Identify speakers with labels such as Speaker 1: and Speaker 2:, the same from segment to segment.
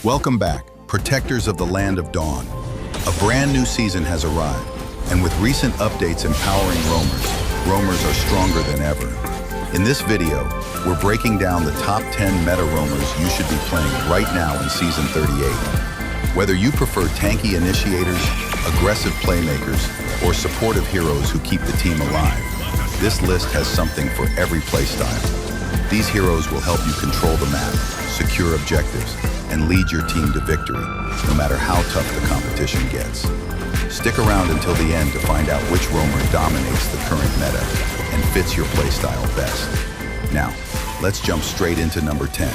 Speaker 1: Welcome back, protectors of the land of dawn. A brand new season has arrived, and with recent updates empowering roamers are stronger than ever. In this video, we're breaking down the top 10 meta roamers you should be playing right now in Season 38. Whether you prefer tanky initiators, aggressive playmakers, or supportive heroes who keep the team alive, this list has something for every playstyle. These heroes will help you control the map, secure objectives, and lead your team to victory, no matter how tough the competition gets. Stick around until the end to find out which roamer dominates the current meta and fits your playstyle best. Now, let's jump straight into number 10.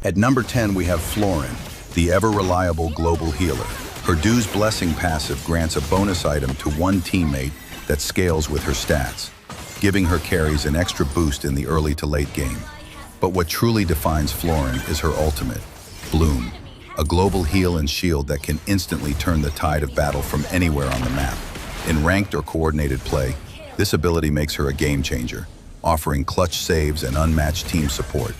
Speaker 1: At number 10, we have Floryn, the ever-reliable global healer. Her Due's Blessing passive grants a bonus item to one teammate that scales with her stats, giving her carries an extra boost in the early to late game. But what truly defines Floryn is her ultimate, Bloom, a global heal and shield that can instantly turn the tide of battle from anywhere on the map. In ranked or coordinated play, this ability makes her a game changer, offering clutch saves and unmatched team support.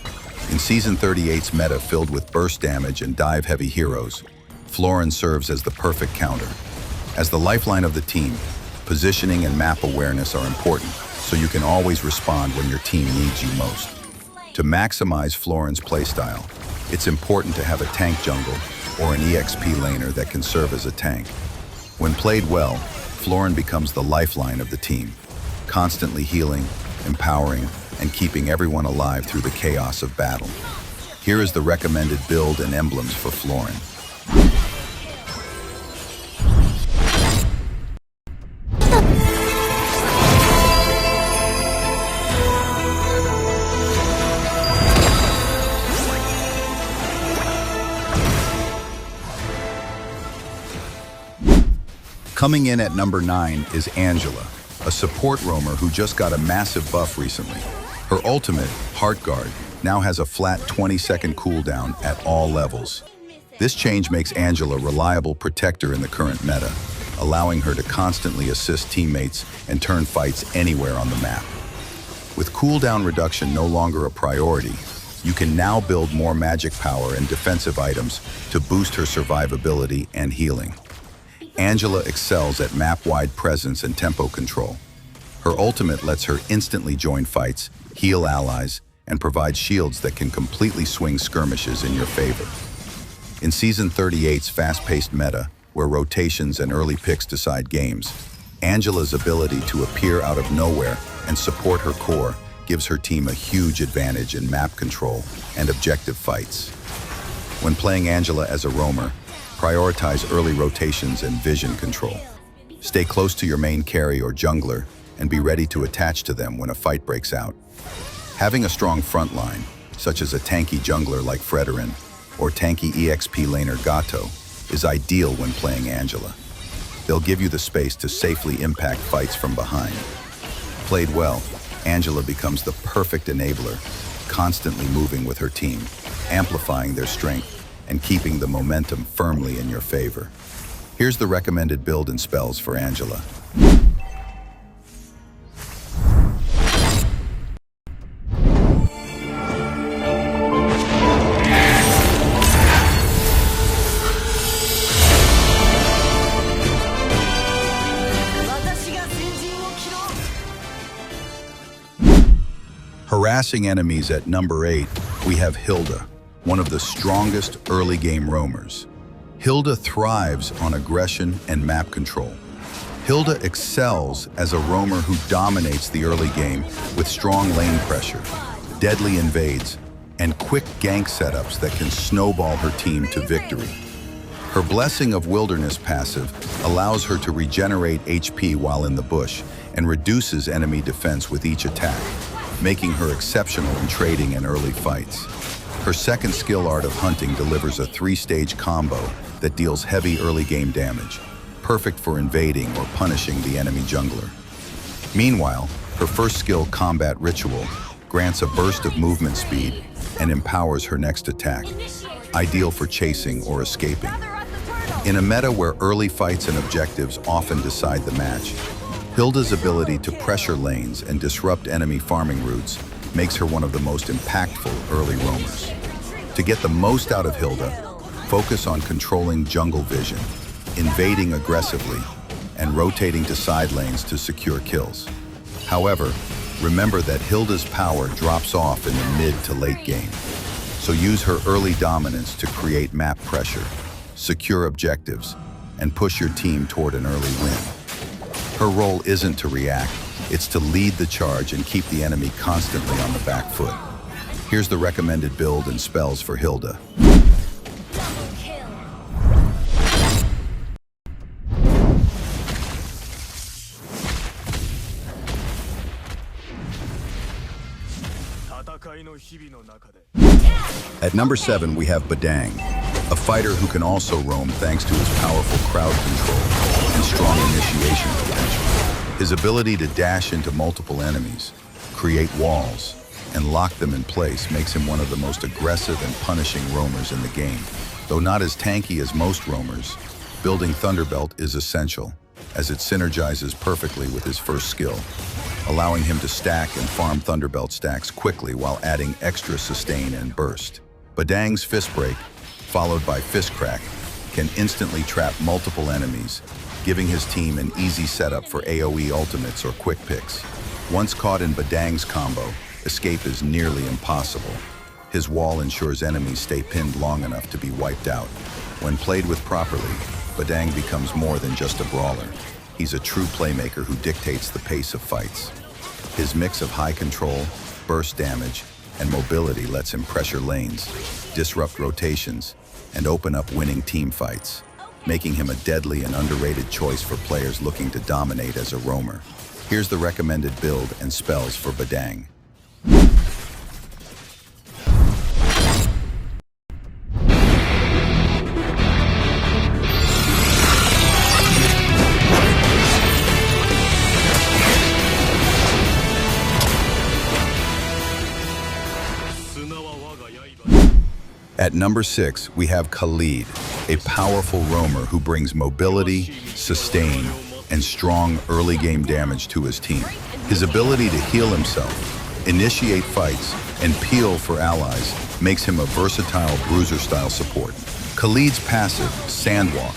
Speaker 1: In Season 38's meta filled with burst damage and dive-heavy heroes, Floryn serves as the perfect counter. As the lifeline of the team, positioning and map awareness are important, so you can always respond when your team needs you most. To maximize Floryn's playstyle, it's important to have a tank jungle or an EXP laner that can serve as a tank. When played well, Floryn becomes the lifeline of the team, constantly healing, empowering, and keeping everyone alive through the chaos of battle. Here is the recommended build and emblems for Floryn. Coming in at number 9 is Angela, a support roamer who just got a massive buff recently. Her ultimate, Heartguard, now has a flat 20-second cooldown at all levels. This change makes Angela a reliable protector in the current meta, allowing her to constantly assist teammates and turn fights anywhere on the map. With cooldown reduction no longer a priority, you can now build more magic power and defensive items to boost her survivability and healing. Angela excels at map-wide presence and tempo control. Her ultimate lets her instantly join fights, heal allies, and provide shields that can completely swing skirmishes in your favor. In Season 38's fast-paced meta, where rotations and early picks decide games, Angela's ability to appear out of nowhere and support her core gives her team a huge advantage in map control and objective fights. When playing Angela as a roamer, prioritize early rotations and vision control. Stay close to your main carry or jungler and be ready to attach to them when a fight breaks out. Having a strong front line, such as a tanky jungler like Floryn or tanky EXP laner Gato, is ideal when playing Angela. They'll give you the space to safely impact fights from behind. Played well, Angela becomes the perfect enabler, constantly moving with her team, amplifying their strength and keeping the momentum firmly in your favor. Here's the recommended build and spells for Angela. Harassing enemies at number 8, we have Hilda, one of the strongest early game roamers. Hilda thrives on aggression and map control. Hilda excels as a roamer who dominates the early game with strong lane pressure, deadly invades, and quick gank setups that can snowball her team to victory. Her Blessing of Wilderness passive allows her to regenerate HP while in the bush and reduces enemy defense with each attack, making her exceptional in trading and early fights. Her second skill art of hunting delivers a 3-stage combo that deals heavy early game damage, perfect for invading or punishing the enemy jungler. Meanwhile, her first skill, Combat Ritual, grants a burst of movement speed and empowers her next attack, ideal for chasing or escaping. In a meta where early fights and objectives often decide the match, Hilda's ability to pressure lanes and disrupt enemy farming routes makes her one of the most impactful early roamers. To get the most out of Hilda, focus on controlling jungle vision, invading aggressively, and rotating to side lanes to secure kills. However, remember that Hilda's power drops off in the mid to late game, so use her early dominance to create map pressure, secure objectives, and push your team toward an early win. Her role isn't to react, it's to lead the charge and keep the enemy constantly on the back foot. Here's the recommended build and spells for Hilda. At number 7, we have Badang, a fighter who can also roam thanks to his powerful crowd control and strong initiation potential. His ability to dash into multiple enemies, create walls, and lock them in place makes him one of the most aggressive and punishing roamers in the game. Though not as tanky as most roamers, building Thunderbelt is essential, as it synergizes perfectly with his first skill, allowing him to stack and farm Thunderbelt stacks quickly while adding extra sustain and burst. Badang's Fist Break, followed by Fist Crack, can instantly trap multiple enemies, giving his team an easy setup for AoE ultimates or quick picks. Once caught in Badang's combo, escape is nearly impossible. His wall ensures enemies stay pinned long enough to be wiped out. When played with properly, Badang becomes more than just a brawler. He's a true playmaker who dictates the pace of fights. His mix of high control, burst damage, and mobility lets him pressure lanes, disrupt rotations, and open up winning team fights, making him a deadly and underrated choice for players looking to dominate as a roamer. Here's the recommended build and spells for Badang. At number 6, we have Khaled, a powerful roamer who brings mobility, sustain, and strong early game damage to his team. His ability to heal himself, initiate fights, and peel for allies makes him a versatile bruiser-style support. Khaled's passive, Sandwalk,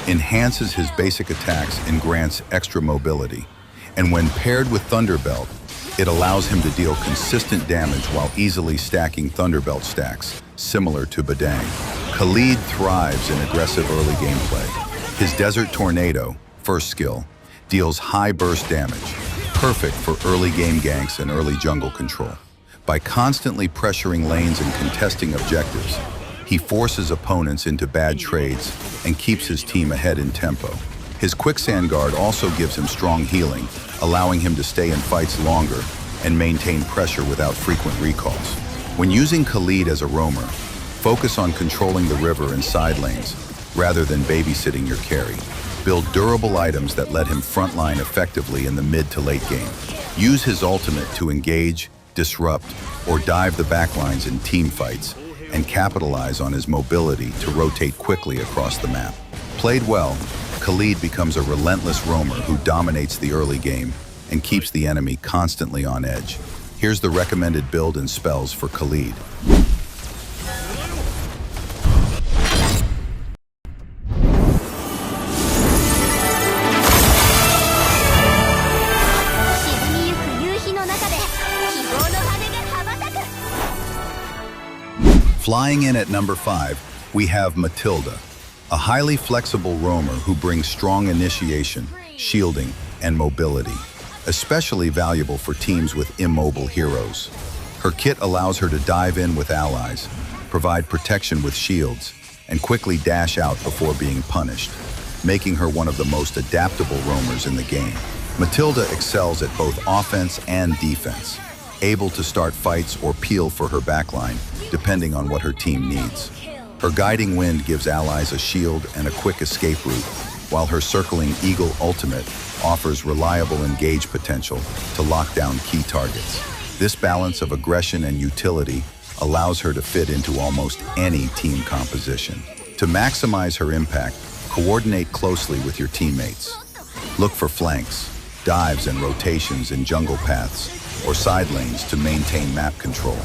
Speaker 1: enhances his basic attacks and grants extra mobility. And when paired with Thunderbelt, it allows him to deal consistent damage while easily stacking Thunderbelt stacks, similar to Badang. Khaled thrives in aggressive early gameplay. His Desert Tornado, first skill, deals high burst damage, perfect for early game ganks and early jungle control. By constantly pressuring lanes and contesting objectives, he forces opponents into bad trades and keeps his team ahead in tempo. His Quicksand Guard also gives him strong healing, allowing him to stay in fights longer and maintain pressure without frequent recalls. When using Khaled as a roamer, focus on controlling the river and side lanes rather than babysitting your carry. Build durable items that let him frontline effectively in the mid to late game. Use his ultimate to engage, disrupt, or dive the backlines in team fights, and capitalize on his mobility to rotate quickly across the map. Played well, Khaled becomes a relentless roamer who dominates the early game and keeps the enemy constantly on edge. Here's the recommended build and spells for Khaled. Flying in at number 5, we have Mathilda, a highly flexible roamer who brings strong initiation, shielding, and mobility, especially valuable for teams with immobile heroes. Her kit allows her to dive in with allies, provide protection with shields, and quickly dash out before being punished, making her one of the most adaptable roamers in the game. Mathilda excels at both offense and defense, able to start fights or peel for her backline, depending on what her team needs. Her Guiding Wind gives allies a shield and a quick escape route, while her Circling Eagle ultimate offers reliable engage potential to lock down key targets. This balance of aggression and utility allows her to fit into almost any team composition. To maximize her impact, coordinate closely with your teammates. Look for flanks, dives and rotations in jungle paths, or side lanes to maintain map control.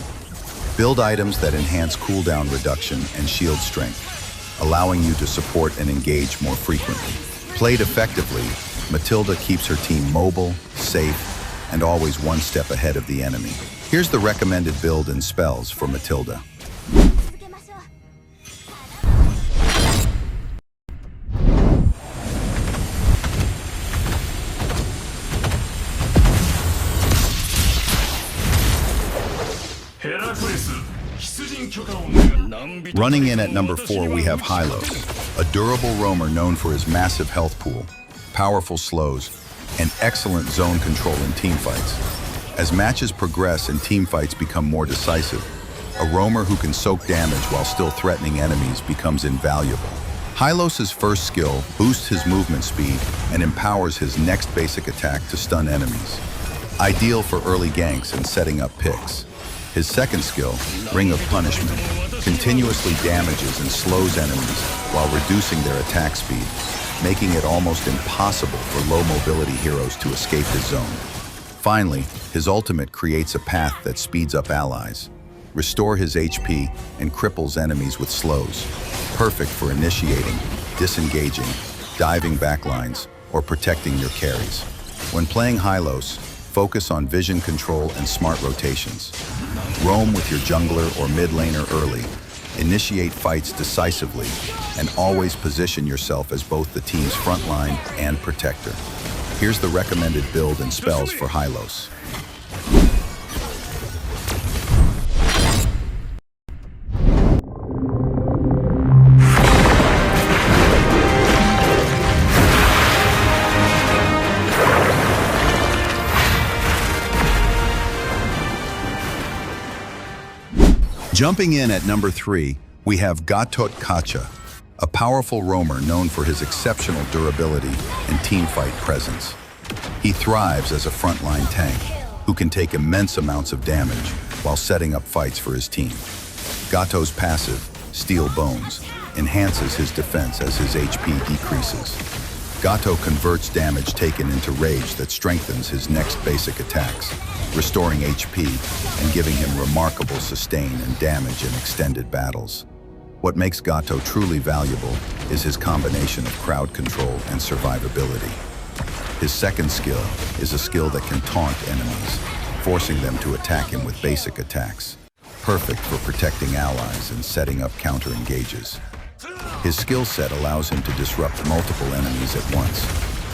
Speaker 1: Build items that enhance cooldown reduction and shield strength, allowing you to support and engage more frequently. Played effectively, Mathilda keeps her team mobile, safe, and always one step ahead of the enemy. Here's the recommended build and spells for Mathilda. Running in at number 4, we have Hylos, a durable roamer known for his massive health pool, powerful slows, and excellent zone control in teamfights. As matches progress and teamfights become more decisive, a roamer who can soak damage while still threatening enemies becomes invaluable. Hylos' first skill boosts his movement speed and empowers his next basic attack to stun enemies. Ideal for early ganks and setting up picks. His second skill, Ring of Punishment, continuously damages and slows enemies while reducing their attack speed, making it almost impossible for low mobility heroes to escape his zone. Finally, his ultimate creates a path that speeds up allies, restore his HP, and cripples enemies with slows. Perfect for initiating, disengaging, diving backlines, or protecting your carries. When playing Hylos, focus on vision control and smart rotations. Roam with your jungler or mid laner early, initiate fights decisively, and always position yourself as both the team's frontline and protector. Here's the recommended build and spells for Hylos. Jumping in at number 3, we have Gatotkaca, a powerful roamer known for his exceptional durability and teamfight presence. He thrives as a frontline tank, who can take immense amounts of damage while setting up fights for his team. Gato's passive, Steel Bones, enhances his defense as his HP decreases. Gato converts damage taken into rage that strengthens his next basic attacks, restoring HP and giving him remarkable sustain and damage in extended battles. What makes Gato truly valuable is his combination of crowd control and survivability. His second skill is a skill that can taunt enemies, forcing them to attack him with basic attacks, perfect for protecting allies and setting up counter-engages. His skill set allows him to disrupt multiple enemies at once,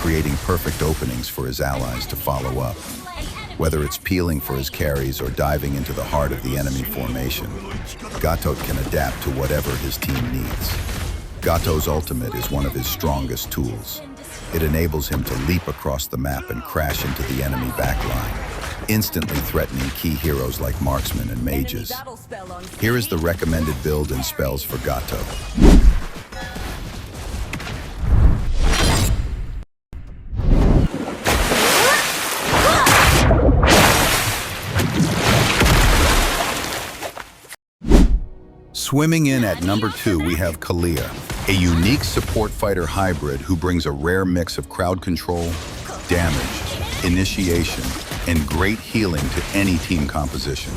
Speaker 1: creating perfect openings for his allies to follow up. Whether it's peeling for his carries or diving into the heart of the enemy formation, Gato can adapt to whatever his team needs. Gato's ultimate is one of his strongest tools. It enables him to leap across the map and crash into the enemy backline, instantly threatening key heroes like marksmen and mages. Here is the recommended build and spells for Gato. Swimming in at number 2, we have Khaled, a unique support fighter hybrid who brings a rare mix of crowd control, damage, initiation, and great healing to any team composition.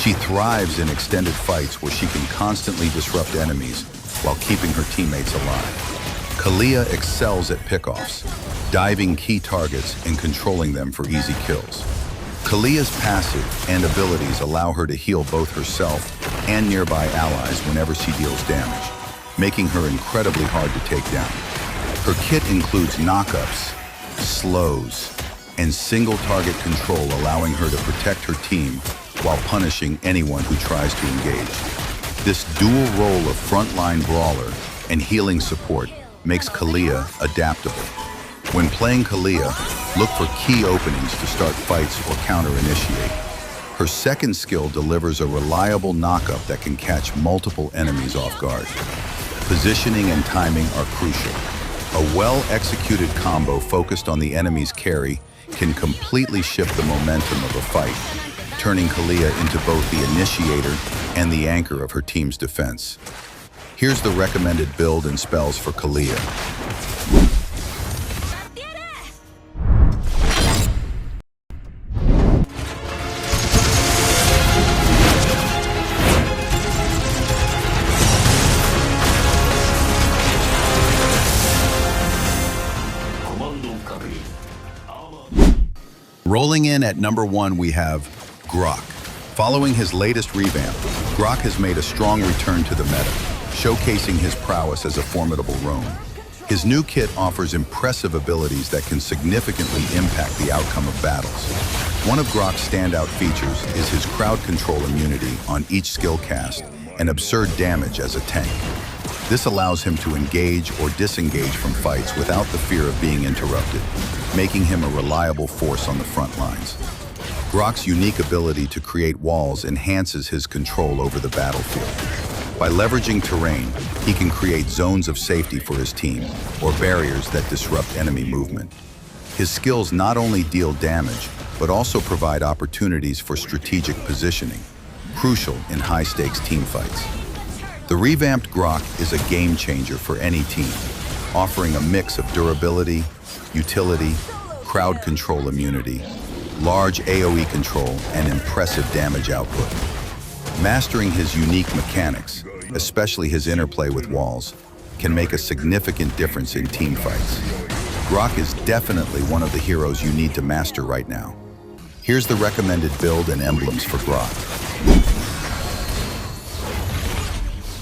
Speaker 1: She thrives in extended fights where she can constantly disrupt enemies while keeping her teammates alive. Khaled excels at pickoffs, diving key targets and controlling them for easy kills. Khaled's passive and abilities allow her to heal both herself and nearby allies whenever she deals damage, making her incredibly hard to take down. Her kit includes knockups, slows, and single target control, allowing her to protect her team while punishing anyone who tries to engage. This dual role of frontline brawler and healing support makes Khaled adaptable. When playing Khaled, look for key openings to start fights or counter-initiate. Her second skill delivers a reliable knockup that can catch multiple enemies off guard. Positioning and timing are crucial. A well-executed combo focused on the enemy's carry can completely shift the momentum of a fight, turning Khaled into both the initiator and the anchor of her team's defense. Here's the recommended build and spells for Kaja. Rolling in at number 1, we have Grock. Following his latest revamp, Grock has made a strong return to the meta, showcasing his prowess as a formidable roam. His new kit offers impressive abilities that can significantly impact the outcome of battles. One of Grock's standout features is his crowd control immunity on each skill cast and absurd damage as a tank. This allows him to engage or disengage from fights without the fear of being interrupted, making him a reliable force on the front lines. Grock's unique ability to create walls enhances his control over the battlefield. By leveraging terrain, he can create zones of safety for his team, or barriers that disrupt enemy movement. His skills not only deal damage, but also provide opportunities for strategic positioning, crucial in high-stakes team fights. The revamped Grock is a game changer for any team, offering a mix of durability, utility, crowd control immunity, large AoE control, and impressive damage output. Mastering his unique mechanics, especially his interplay with walls, can make a significant difference in team fights. Grock is definitely one of the heroes you need to master right now. Here's the recommended build and emblems for Grock.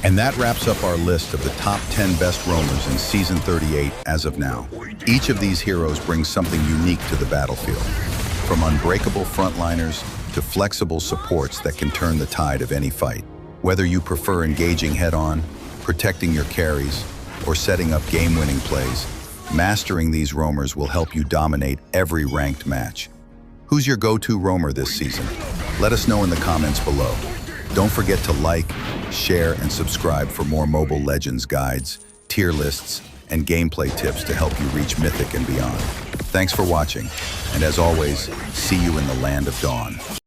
Speaker 1: And that wraps up our list of the top 10 best roamers in Season 38 as of now. Each of these heroes brings something unique to the battlefield, from unbreakable frontliners to flexible supports that can turn the tide of any fight. Whether you prefer engaging head-on, protecting your carries, or setting up game-winning plays, mastering these roamers will help you dominate every ranked match. Who's your go-to roamer this season? Let us know in the comments below. Don't forget to like, share, and subscribe for more Mobile Legends guides, tier lists, and gameplay tips to help you reach Mythic and beyond. Thanks for watching, and as always, see you in the Land of Dawn.